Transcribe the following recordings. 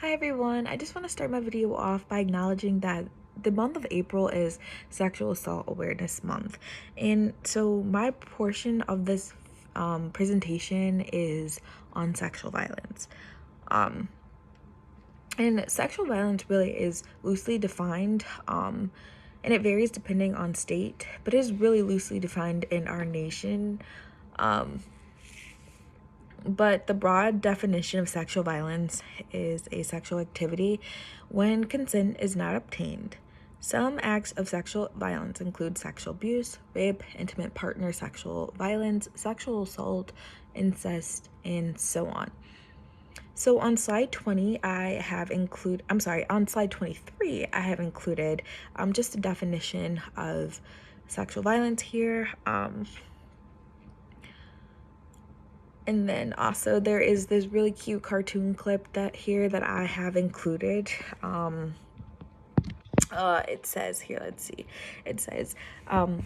Hi everyone, I just want to start my video off by acknowledging that the month of April is Sexual Assault Awareness Month. And so my portion of this presentation is on sexual violence. And sexual violence really is loosely defined, and it varies depending on state, but is really loosely defined in our nation. But the broad definition of sexual violence is a sexual activity when consent is not obtained. Some acts of sexual violence include sexual abuse, rape, intimate partner sexual violence, sexual assault, incest, and so on. So on slide 20, on slide 23, I have included just a definition of sexual violence here. And then also there is this really cute cartoon clip that I have included. It says here, let's see. It says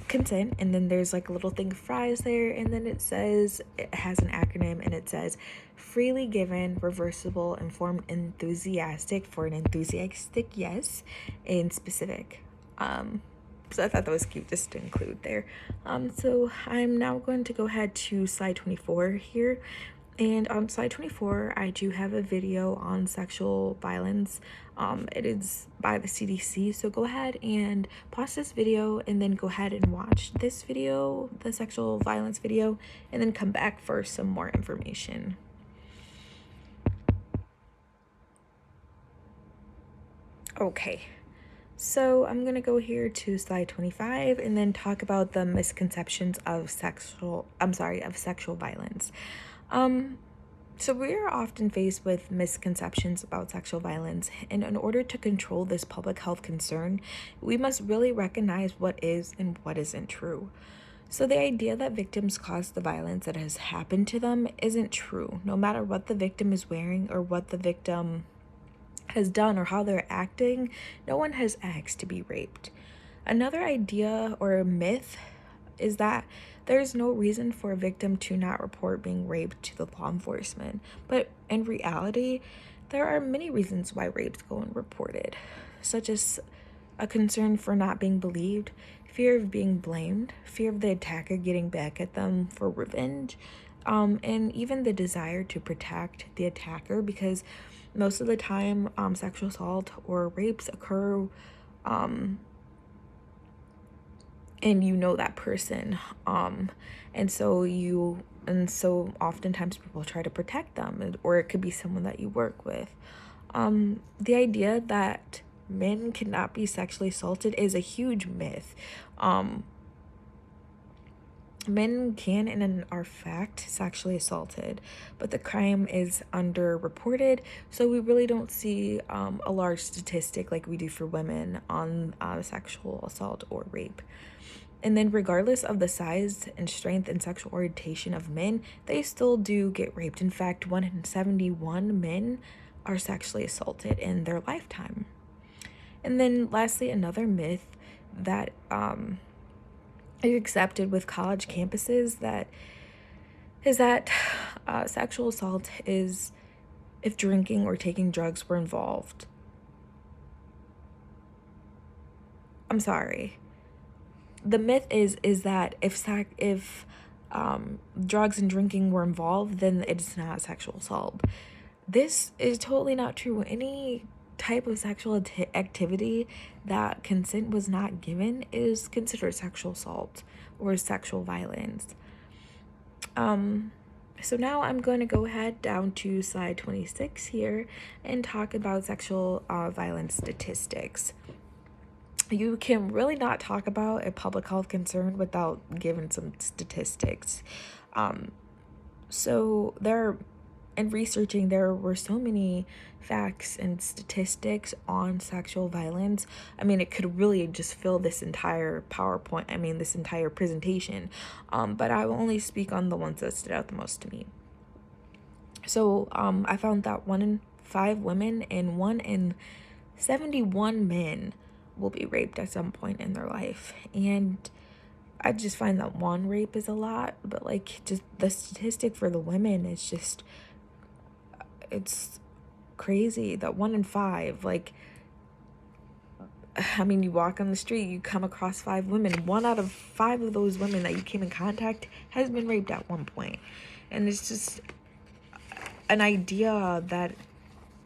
consent, and then there's like a little thing of fries there, and then it says, it has an acronym, and it says freely given, reversible, informed, enthusiastic for an enthusiastic yes, and specific. So I thought that was cute just to include there. So I'm now going to go ahead to slide 24 here. And on slide 24, I do have a video on sexual violence. It is by the CDC. So go ahead and pause this video and then go ahead and watch this video, the sexual violence video, and then come back for some more information. Okay. So I'm going to go here to slide 25 and then talk about the misconceptions of sexual violence. So we are often faced with misconceptions about sexual violence, and in order to control this public health concern, we must really recognize what is and what isn't true. So the idea that victims cause the violence that has happened to them isn't true, no matter what the victim is wearing or what the victim has done or how they're acting. No one has asked to be raped. Another idea or a myth is that there's no reason for a victim to not report being raped to the law enforcement. But in reality, there are many reasons why rapes go unreported, such as a concern for not being believed, fear of being blamed, fear of the attacker getting back at them for revenge, and even the desire to protect the attacker, because most of the time sexual assault or rapes occur and you know that person, and so oftentimes people try to protect them, or it could be someone that you work with. The idea that men cannot be sexually assaulted is a huge myth. Men can and are fact sexually assaulted, but the crime is underreported, so we really don't see a large statistic like we do for women on sexual assault or rape. And then regardless of the size and strength and sexual orientation of men, they still do get raped. In fact, 1 in 71 men are sexually assaulted in their lifetime. And then lastly, another myth that is accepted with college campuses is that sexual assault is if drinking or taking drugs were involved. I'm sorry. The myth is that if drugs and drinking were involved, then it's not sexual assault. This is totally not true. Any type of sexual activity that consent was not given is considered sexual assault or sexual violence. So now I'm going to go ahead down to slide 26 here and talk about sexual violence statistics. You can really not talk about a public health concern without giving some statistics. In researching, there were so many facts and statistics on sexual violence. I mean, it could really just fill this entire this entire presentation. But I will only speak on the ones that stood out the most to me. So I found that 1 in 5 women and 1 in 71 men will be raped at some point in their life. And I just find that 1 rape is a lot, but like just the statistic for the women is just, it's crazy that 1 in 5, like, I mean, you walk on the street, you come across 5 women. 1 out of 5 of those women that you came in contact has been raped at one point. And it's just an idea that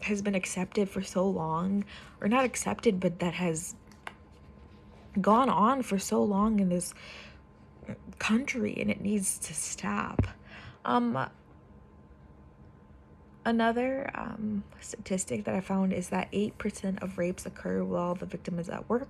has been accepted for so long, or not accepted, but that has gone on for so long in this country, and it needs to stop. Another statistic that I found is that 8% of rapes occur while the victim is at work.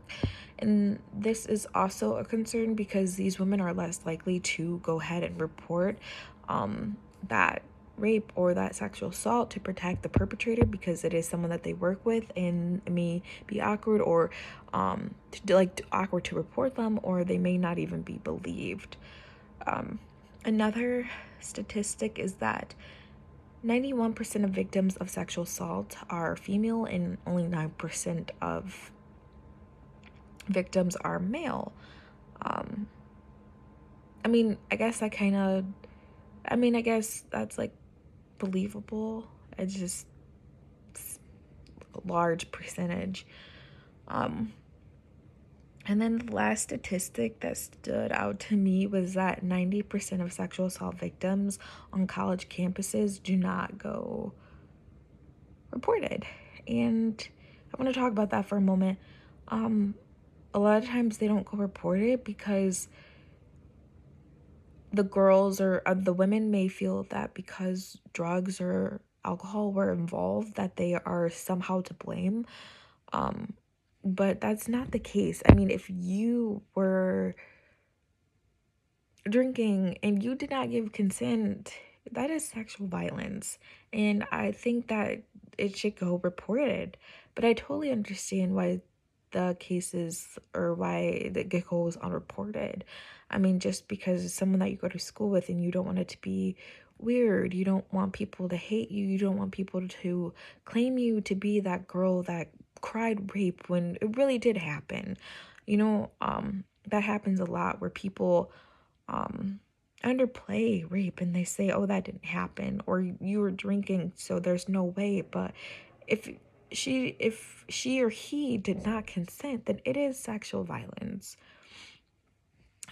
And this is also a concern because these women are less likely to go ahead and report that rape or that sexual assault to protect the perpetrator, because it is someone that they work with, and it may be awkward or awkward to report them, or they may not even be believed. Another statistic is that 91% of victims of sexual assault are female, and only 9% of victims are male. I guess I guess that's like believable. It's just a large percentage. And then the last statistic that stood out to me was that 90% of sexual assault victims on college campuses do not go reported. And I want to talk about that for a moment. A lot of times they don't go reported because the girls or the women may feel that because drugs or alcohol were involved that they are somehow to blame. But that's not the case. I mean, if you were drinking and you did not give consent, that is sexual violence. And I think that it should go reported. But I totally understand why the cases, or why the get goes unreported. I mean, just because it's someone that you go to school with and you don't want it to be weird, you don't want people to hate you, you don't want people to claim you to be that girl that cried rape when it really did happen. That happens a lot where people underplay rape and they say, oh, that didn't happen, or you were drinking, so there's no way. But if she or he did not consent, then it is sexual violence.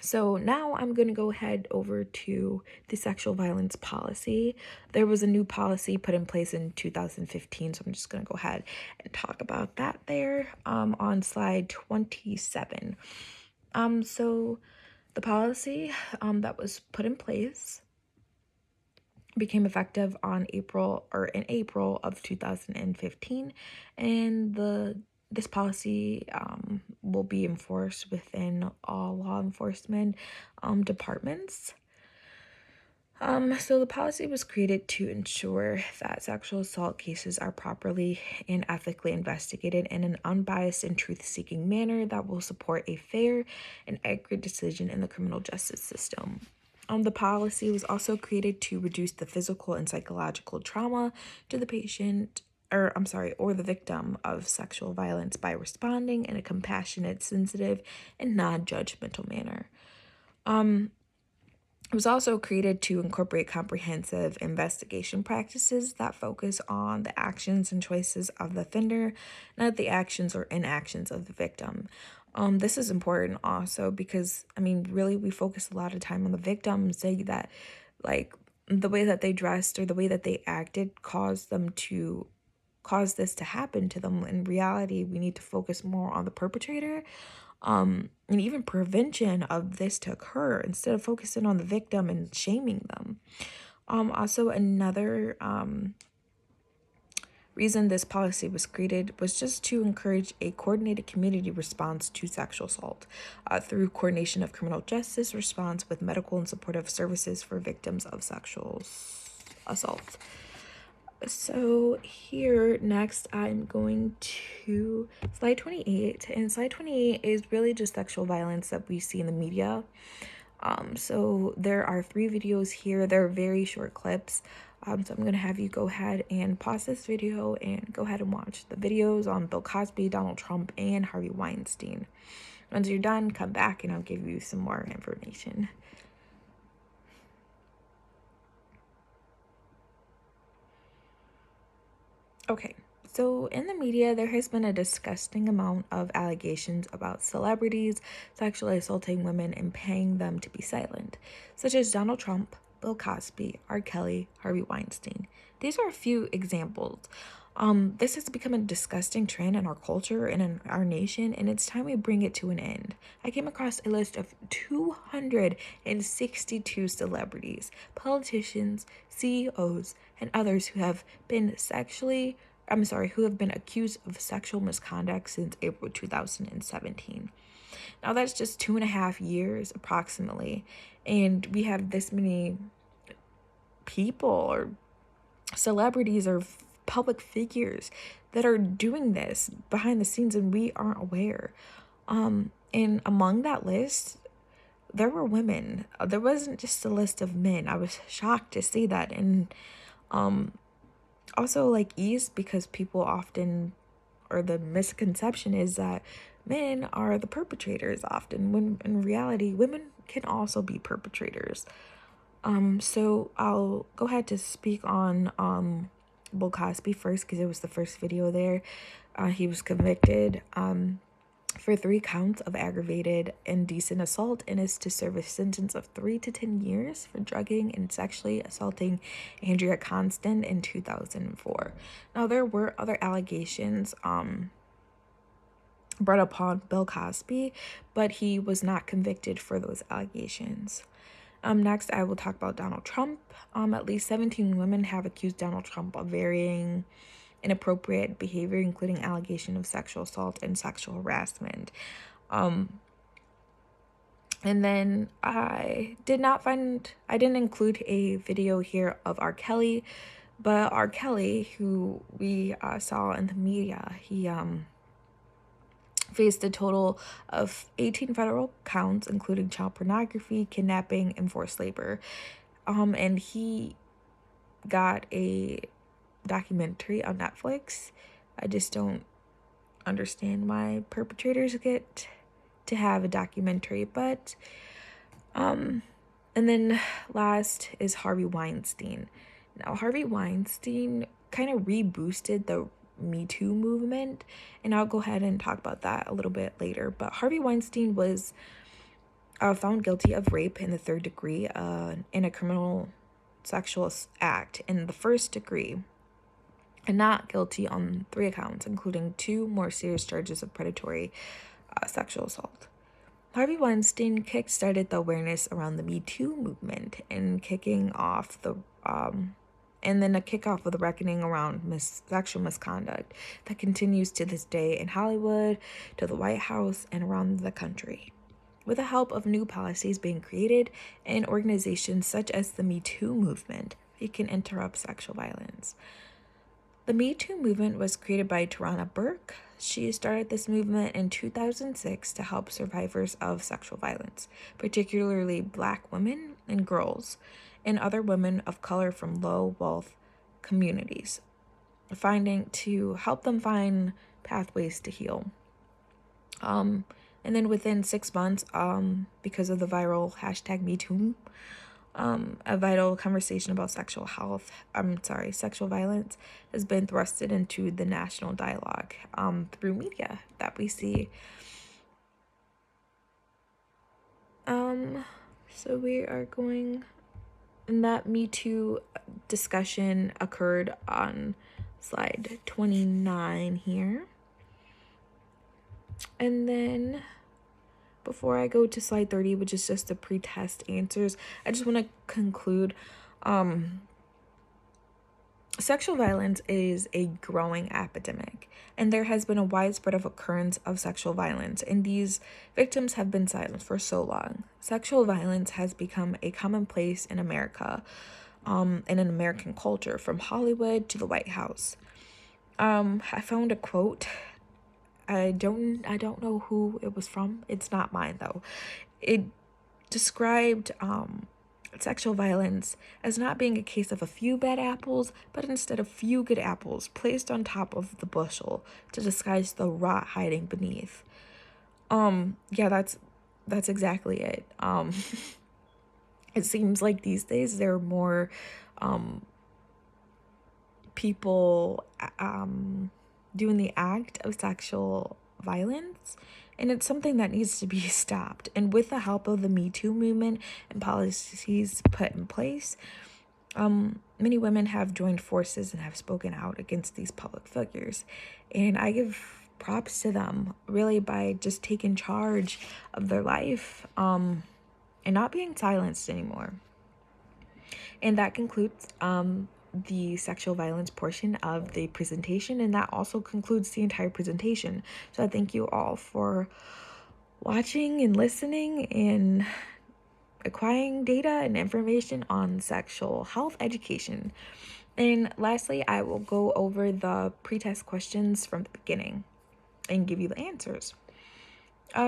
So now I'm going to go ahead over to the sexual violence policy. There was a new policy put in place in 2015, so I'm just going to go ahead and talk about that there on slide 27. So the policy that was put in place became effective in April of 2015, and this policy will be enforced within all law enforcement departments. So the policy was created to ensure that sexual assault cases are properly and ethically investigated in an unbiased and truth-seeking manner that will support a fair and accurate decision in the criminal justice system. The policy was also created to reduce the physical and psychological trauma to the patient, or the victim of sexual violence by responding in a compassionate, sensitive, and non-judgmental manner. It was also created to incorporate comprehensive investigation practices that focus on the actions and choices of the offender, not the actions or inactions of the victim. This is important also because, really we focus a lot of time on the victim, saying that, like, the way that they dressed or the way that they acted caused this to happen to them. In reality, we need to focus more on the perpetrator, and even prevention of this to occur instead of focusing on the victim and shaming them. Also, another reason this policy was created was just to encourage a coordinated community response to sexual assault through coordination of criminal justice response with medical and supportive services for victims of sexual assault. So here next I'm going to slide 28, and slide 28 is really just sexual violence that we see in the media. So there are 3 videos here. They're very short clips. So I'm going to have you go ahead and pause this video and go ahead and watch the videos on Bill Cosby, Donald Trump, and Harvey Weinstein. Once you're done, come back and I'll give you some more information. Okay, So, in the media, there has been a disgusting amount of allegations about celebrities sexually assaulting women and paying them to be silent, such as Donald Trump, Bill Cosby, R. Kelly, Harvey Weinstein. These are a few examples. This has become a disgusting trend in our culture and in our nation, and it's time we bring it to an end. I came across a list of 262 celebrities, politicians, CEOs, and others who have been accused of sexual misconduct since April 2017. Now that's just 2.5 years approximately, and we have this many people or celebrities or public figures that are doing this behind the scenes and we aren't aware. And among that list, there were women. There wasn't just a list of men. I was shocked to see that. And also like ease, because people often, or the misconception is that men are the perpetrators often, when in reality women can also be perpetrators. So I'll go ahead to speak on Bill Cosby first, because it was the first video there. He was convicted for 3 counts of aggravated indecent assault and is to serve a sentence of 3 to 10 years for drugging and sexually assaulting Andrea Constant in 2004. Now, there were other allegations brought upon Bill Cosby, but he was not convicted for those allegations. Next, I will talk about Donald Trump. At least 17 women have accused Donald Trump of varying inappropriate behavior, including allegation of sexual assault and sexual harassment. And then I didn't include a video here of R. Kelly, but R. Kelly, who we saw in the media, he faced a total of 18 federal counts, including child pornography, kidnapping, and forced labor. And he got a documentary on Netflix. I just don't understand why perpetrators get to have a documentary, but and then last is Harvey Weinstein. Now, Harvey Weinstein kind of reboosted the Me Too movement, and I'll go ahead and talk about that a little bit later. But Harvey Weinstein was found guilty of rape in the 3rd degree in a criminal sexual act in the 1st degree, and not guilty on 3 accounts, including 2 more serious charges of predatory sexual assault. Harvey Weinstein kick-started the awareness around the Me Too movement and kicking off the and then a kickoff of the reckoning around sexual misconduct that continues to this day in Hollywood, to the White House, and around the country. With the help of new policies being created and organizations such as the Me Too movement, we can interrupt sexual violence. The Me Too movement was created by Tarana Burke. She started this movement in 2006 to help survivors of sexual violence, particularly Black women and girls, and other women of color from low wealth communities, to help them find pathways to heal. And then within 6 months, because of the viral hashtag MeToo, a vital conversation about sexual violence has been thrusted into the national dialogue through media that we see. So we are going, and that Me Too discussion occurred on slide 29 here. And then before I go to slide 30, which is just the pre-test answers, I just want to conclude. Sexual violence is a growing epidemic, and there has been a widespread occurrence of sexual violence, and these victims have been silent for so long. Sexual violence has become a commonplace in America, and in American culture, from Hollywood to the White House. I found a quote. I don't know who it was from. It's not mine though. It described sexual violence as not being a case of a few bad apples, but instead a few good apples placed on top of the bushel to disguise the rot hiding beneath. Yeah, that's exactly it. It seems like these days there are more people doing the act of sexual violence, and it's something that needs to be stopped. And with the help of the Me Too movement and policies put in place, many women have joined forces and have spoken out against these public figures. And I give props to them, really, by just taking charge of their life, and not being silenced anymore. And that concludes the sexual violence portion of the presentation, and that also concludes the entire presentation. So I thank you all for watching and listening and acquiring data and information on sexual health education. And lastly, I will go over the pretest questions from the beginning and give you the answers.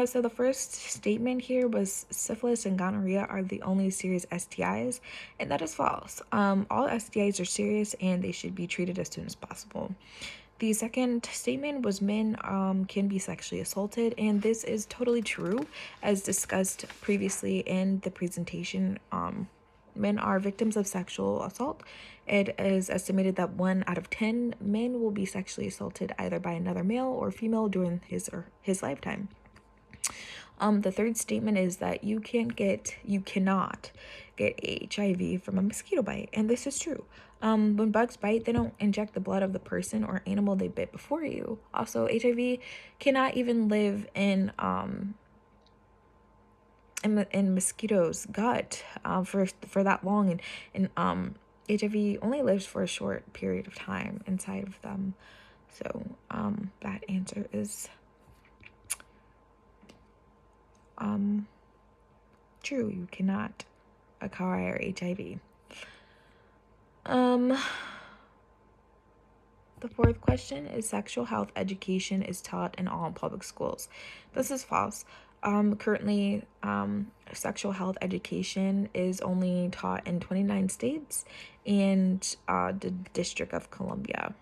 So the first statement here was syphilis and gonorrhea are the only serious STIs, and that is false. All STIs are serious and they should be treated as soon as possible. The second statement was men can be sexually assaulted, and this is totally true, as discussed previously in the presentation. Men are victims of sexual assault. It is estimated that 1 out of 10 men will be sexually assaulted either by another male or female during his lifetime. The third statement is that you cannot get HIV from a mosquito bite, and this is true. When bugs bite, they don't inject the blood of the person or animal they bit before you. Also, HIV cannot even live in mosquitoes' gut for that long, and HIV only lives for a short period of time inside of them. So that answer is true. You cannot acquire HIV. The fourth question is sexual health education is taught in all public schools. This is false. Currently, sexual health education is only taught in 29 states and the District of Columbia.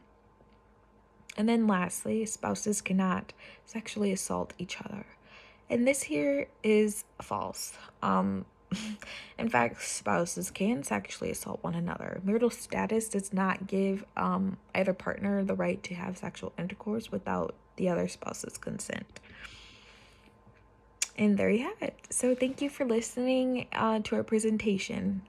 And then lastly, spouses cannot sexually assault each other. And this here is false. In fact, spouses can sexually assault one another. Marital status does not give either partner the right to have sexual intercourse without the other spouse's consent. And there you have it. So thank you for listening to our presentation.